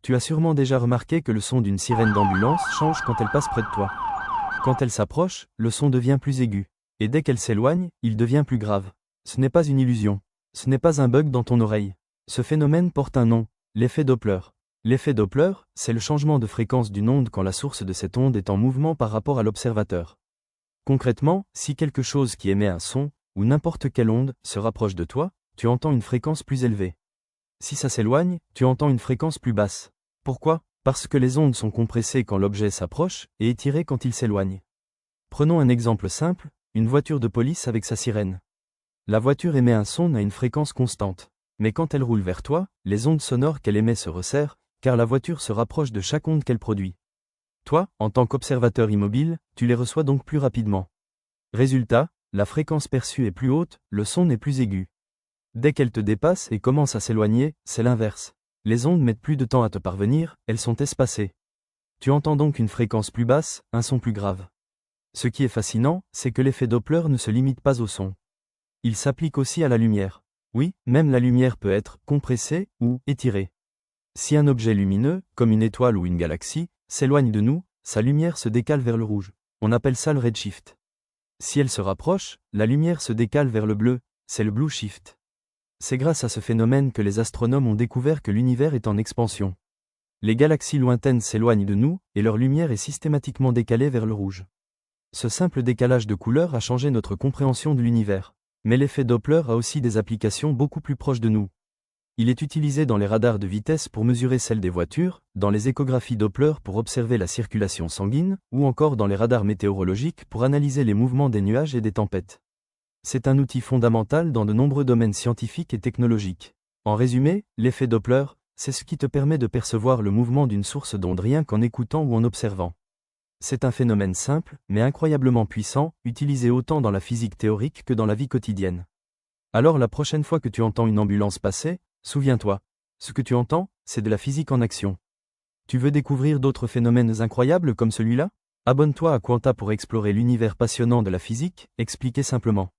Tu as sûrement déjà remarqué que le son d'une sirène d'ambulance change quand elle passe près de toi. Quand elle s'approche, le son devient plus aigu. Et dès qu'elle s'éloigne, il devient plus grave. Ce n'est pas une illusion. Ce n'est pas un bug dans ton oreille. Ce phénomène porte un nom, l'effet Doppler. L'effet Doppler, c'est le changement de fréquence d'une onde quand la source de cette onde est en mouvement par rapport à l'observateur. Concrètement, si quelque chose qui émet un son, ou n'importe quelle onde, se rapproche de toi, tu entends une fréquence plus élevée. Si ça s'éloigne, tu entends une fréquence plus basse. Pourquoi ? Parce que les ondes sont compressées quand l'objet s'approche et étirées quand il s'éloigne. Prenons un exemple simple, une voiture de police avec sa sirène. La voiture émet un son à une fréquence constante. Mais quand elle roule vers toi, les ondes sonores qu'elle émet se resserrent, car la voiture se rapproche de chaque onde qu'elle produit. Toi, en tant qu'observateur immobile, tu les reçois donc plus rapidement. Résultat, la fréquence perçue est plus haute, le son n'est plus aigu. Dès qu'elle te dépasse et commence à s'éloigner, c'est l'inverse. Les ondes mettent plus de temps à te parvenir, elles sont espacées. Tu entends donc une fréquence plus basse, un son plus grave. Ce qui est fascinant, c'est que l'effet Doppler ne se limite pas au son. Il s'applique aussi à la lumière. Oui, même la lumière peut être compressée ou étirée. Si un objet lumineux, comme une étoile ou une galaxie, s'éloigne de nous, sa lumière se décale vers le rouge. On appelle ça le redshift. Si elle se rapproche, la lumière se décale vers le bleu, c'est le blue shift. C'est grâce à ce phénomène que les astronomes ont découvert que l'univers est en expansion. Les galaxies lointaines s'éloignent de nous, et leur lumière est systématiquement décalée vers le rouge. Ce simple décalage de couleur a changé notre compréhension de l'univers. Mais l'effet Doppler a aussi des applications beaucoup plus proches de nous. Il est utilisé dans les radars de vitesse pour mesurer celle des voitures, dans les échographies Doppler pour observer la circulation sanguine, ou encore dans les radars météorologiques pour analyser les mouvements des nuages et des tempêtes. C'est un outil fondamental dans de nombreux domaines scientifiques et technologiques. En résumé, l'effet Doppler, c'est ce qui te permet de percevoir le mouvement d'une source d'onde rien qu'en écoutant ou en observant. C'est un phénomène simple, mais incroyablement puissant, utilisé autant dans la physique théorique que dans la vie quotidienne. Alors la prochaine fois que tu entends une ambulance passer, souviens-toi, ce que tu entends, c'est de la physique en action. Tu veux découvrir d'autres phénomènes incroyables comme celui-là ? Abonne-toi à Quanta pour explorer l'univers passionnant de la physique, expliqué simplement.